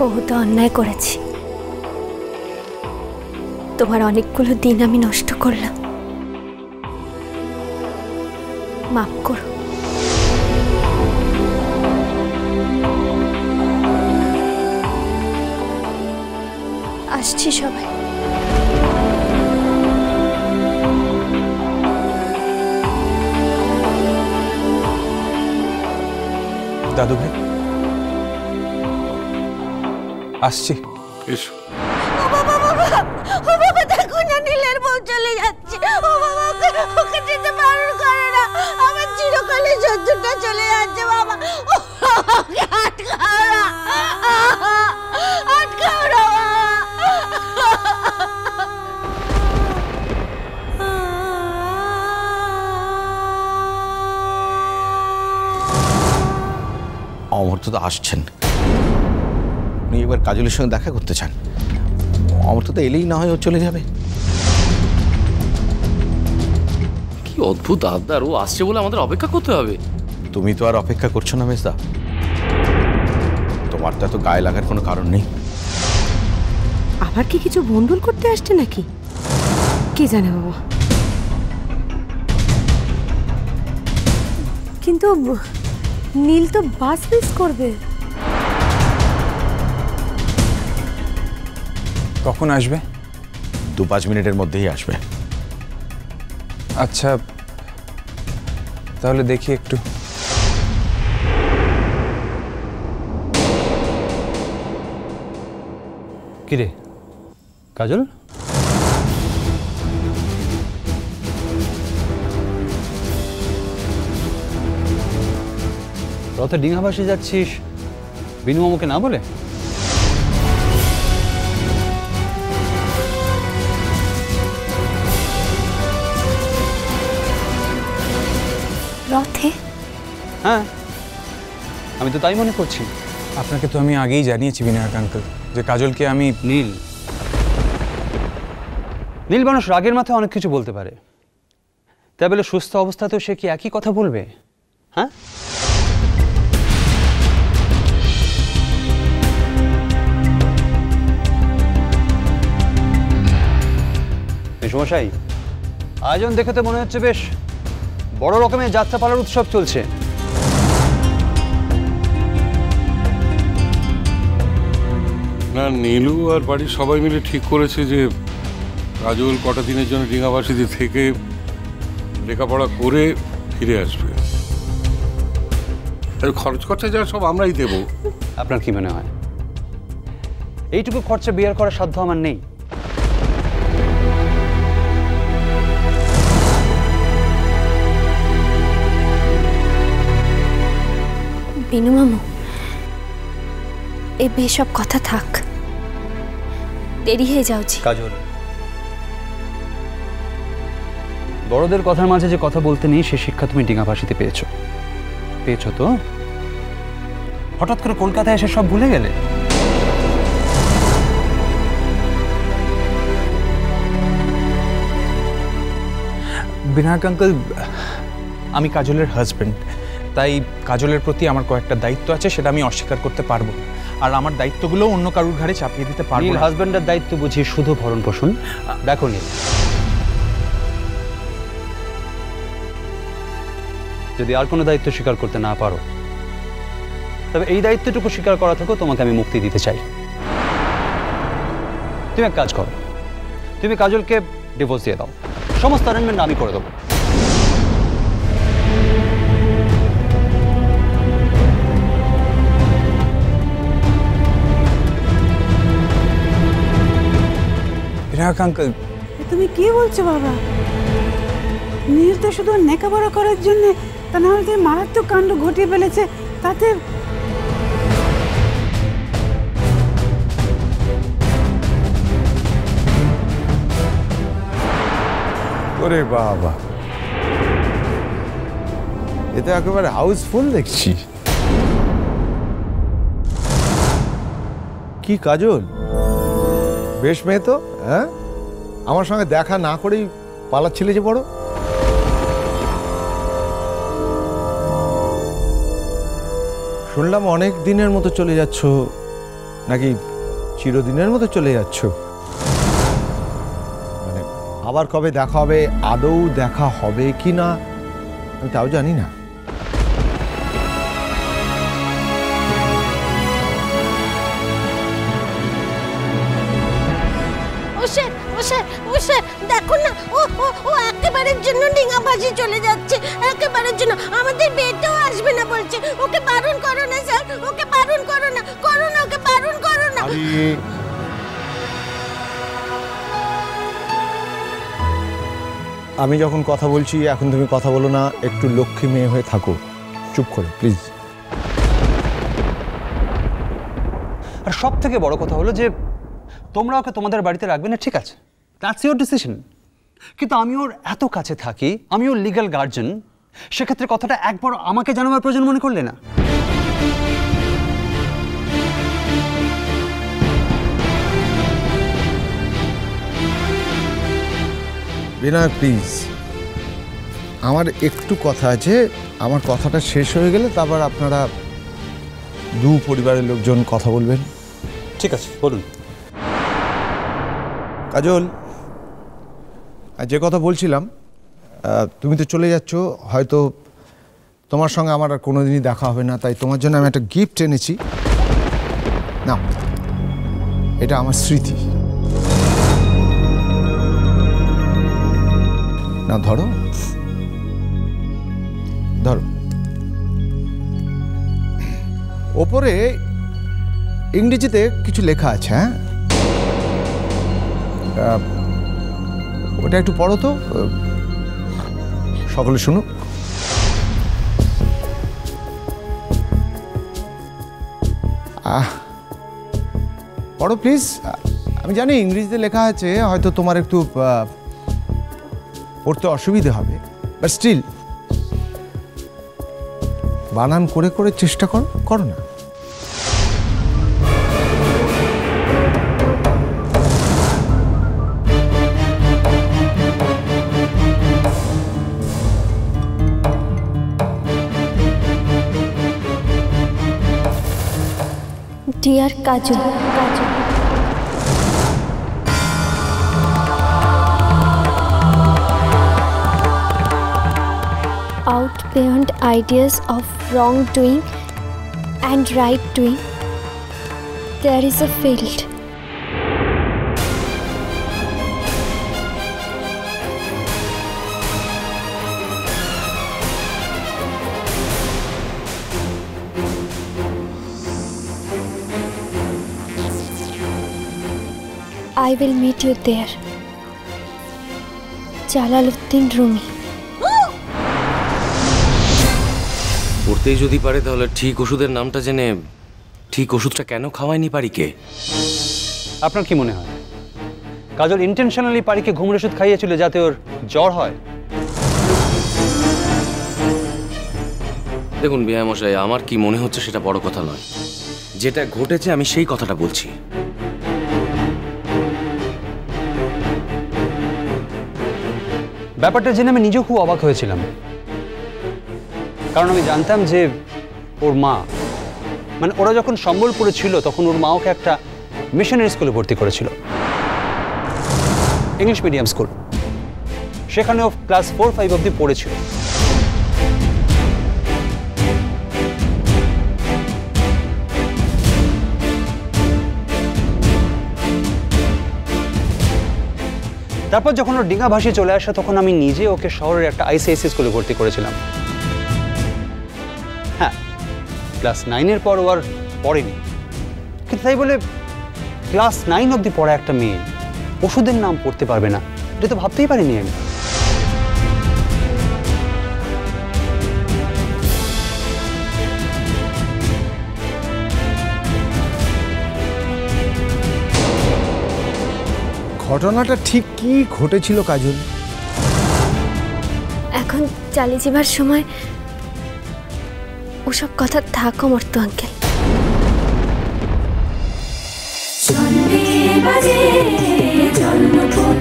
বহুত অন্যায় করেছি, তোমার অনেকগুলো দিন আমি নষ্ট করলাম, মাফ করো। আসছি সবাই। দাদু ভাই আসছি। এসো। ও বাবা দেখো না, নীলের বউ চলে যাচ্ছে। ও বাবা ওকে যেতে বারণ করে না, আমার চিরকালের শত্রুটা চলে যাচ্ছে। বাবা ওকে আটকাও না, আটকাও না। অমর্ত্য তো আসছেন, উনি এবার কাজলের সঙ্গে দেখা করতে চান। অমর্ত্য তো এলেই না হয় ও চলে যাবে। কি অদ্ভুত আবদার, ও আসছে বলে আমাদের অপেক্ষা করতে হবে। তুমি তো আর অপেক্ষা করছো না মেজদা, তোমার তো এত গায়ে লাগার কোনো কারণ নেই। আবার কি কিছু বন্ধুল করতে আসছে নাকি কি জানে বাবা। কিন্তু নীল তো বাস মিস করবে। কখন আসবে? 2-5 মিনিটের মধ্যেই আসবে। আচ্ছা তাহলে দেখি একটু। কিরে কাজল, রথে ডিঙা ভাসে যাচ্ছিস, বিনু আমাকে না বলে? রথে? হ্যাঁ আমি তো তাই মনে করছি। আপনাকে তো আমি আগেই জানিয়েছি বিনায়ক আঙ্কেল যে কাজলকে আমি। নীল নীল মানুষ রাগের মাথায় অনেক কিছু বলতে পারে, তাই বলে সুস্থ অবস্থাতেও সে কি একই কথা বলবে? হ্যাঁ মেশমশাই, আয়োজন দেখে তো মনে হচ্ছে বেশ বড় রকমের যাত্রাপালার উৎসব চলছে। না, নীলু আর বাড়ির সবাই মিলে ঠিক করেছে যে কাজল কটা দিনের জন্য ডিঙাবাসীতে থেকে লেখাপড়া করে ফিরে আসবে। খরচ খরচা যা সব আমরাই দেব। আপনার কি মনে হয় এইটুকু খরচা বিয়ার করার সাধ্য আমার নেই? বিনু মামু, এ বেসব কথা থাক, দেরি হয়ে যাচ্ছি। কাজল, বড়দের কথার মাঝে যে কথা বলতে নেই সে শিক্ষা তুমি ডিঙাভাসিতে পেয়েছো। পেয়েছো তো? হঠাৎ করে কলকাতায় এসে সব ভুলে গেলে? বিনায়ক আঙ্কেল, আমি কাজলের হাজবেন্ড, তাই কাজলের প্রতি আমার কয়েকটা দায়িত্ব আছে, সেটা আমি অস্বীকার করতে পারবো না। আর আমার দায়িত্বগুলো অন্য কারুর ঘাড়ে চাপিয়ে দিতে পারবো না। হাজবেন্ডের দায়িত্ব বুঝি শুধু ভরণ পোষণ? দেখো নীল, যদি আর কোনো দায়িত্ব স্বীকার করতে না পারো তবে এই দায়িত্বটুকু স্বীকার করা থেকেও তোমাকে আমি মুক্তি দিতে চাই। তুমি এক কাজ করো, তুমি কাজলকে ডিভোর্স দিয়ে দাও, সমস্ত অ্যারেঞ্জমেন্ট আমি করে দেবো। বিনায়ক আঙ্কেল, তুমি কি বলছো বাবা? নীল তো শুধু লেখাপড়া করার জন্য, তা না হলে মারাত্মক কাণ্ড ঘটিয়ে ফেলেছে, তাতে ওরে বাবা, এতে একেবারে হাউসফুল দেখছি। কি কাজল, বেশ মেয়ে তো। হ্যাঁ, আমার সঙ্গে দেখা না করেই পালাচ্ছিলে যে বড়। শুনলাম অনেক দিনের মতো চলে যাচ্ছ, নাকি চিরদিনের মতো চলে যাচ্ছ? মানে আবার কবে দেখা হবে, আদৌ দেখা হবে কি না আমি তাও জানি না। দেখুন না, ও একেবারের জন্য ডিঙাবাজি চলে যাচ্ছে, একেবারের জন্য। আমাদের বিয়েতেও আসবে না বলছে। ওকে বারণ করো না স্যার, ওকে বারণ করো না, ওকে বারণ করো না। আমি যখন কথা বলছি এখন তুমি কথা বলো না, একটু লক্ষ্মী মেয়ে হয়ে থাকো, চুপ করে প্লিজ। আর সব থেকে বড় কথা হলো যে তোমরা ওকে তোমাদের বাড়িতে রাখবে না, ঠিক আছে, দ্যাটস ইউর ডিসিশন। কিন্তু আমি ওর এত কাছে থাকি, আমি ওর লিগ্যাল গার্জিয়ান, সেক্ষেত্রে কথাটা একবার আমাকে জানাবার প্রয়োজন মনে করলে না? বিনয় প্লিজ, আমার একটু কথা আছে, আমার কথাটা শেষ হয়ে গেলে তারপর আপনারা দু পরিবারের লোকজন কথা বলবেন। ঠিক আছে, বলুন। কাজল, যে কথা বলছিলাম, তুমি তো চলে যাচ্ছ, হয়তো তোমার সঙ্গে আমার আর কোনোদিনই দেখা হবে না, তাই তোমার জন্য আমি একটা গিফট এনেছি। না, এটা আমার স্মৃতি। না, ধরো ধরো। ওপরে ইংরেজিতে কিছু লেখা আছে, হ্যাঁ, ওটা একটু পড়ো তো, সকলে শুনুক। পড়ো প্লিজ। আমি জানি ইংরেজিতে লেখা আছে, হয়তো তোমার একটু পড়তে অসুবিধে হবে, বাট স্টিল বানান করে করে চেষ্টা করো না। Deer Kajal, out beyond ideas of wrongdoing and right doing, there is a field. I will meet you there. Jalaluddin Rumi. পড়তেই যদি পারে তাহলে ঠিক ওষুধের নামটা জেনে ঠিক ওষুধটা কেন খাওয়ায়নি পারিকে? আপনার কি মনে হয় কাজল ইন্টেনশনালি পারিকে ঘুমের ওষুধ খাইয়েছিল যাতে ওর জ্বর হয়? দেখুন বিআই মশাই, আমার কি মনে হচ্ছে সেটা বড় কথা নয়, যেটা ঘটেছে আমি সেই কথাটা বলছি। ব্যাপারটা জেনে আমি নিজেও খুব অবাক হয়েছিলাম, কারণ আমি জানতাম যে ওর মা, মানে ওরা যখন সম্বলপুরে ছিল তখন ওর মা ওকে একটা মিশনারি স্কুলে ভর্তি করেছিল, ইংলিশ মিডিয়াম স্কুল। সেখানে ও ক্লাস 4-5 অবধি পড়েছিল। তারপর যখন ওর ডিঙা ভাসিয়ে চলে আসে তখন আমি নিজে ওকে শহরের একটা আইসিআইসি স্কুলে ভর্তি করেছিলাম। হ্যাঁ, ক্লাস 9-এর পর ও আর পড়েনি, কিন্তু তাই বলে ক্লাস 9 অবধি পড়া একটা মেয়ে ওষুধের নাম পড়তে পারবে না, এটা তো ভাবতেই পারিনি আমি। ঘটনাটা ঠিক কি ঘটেছিল কাজল? এখন চালিয়ে যাবার সময় ওসব কথা থাক অমর্ত আঙ্কেল। জন্মে বাজে জন্মপথ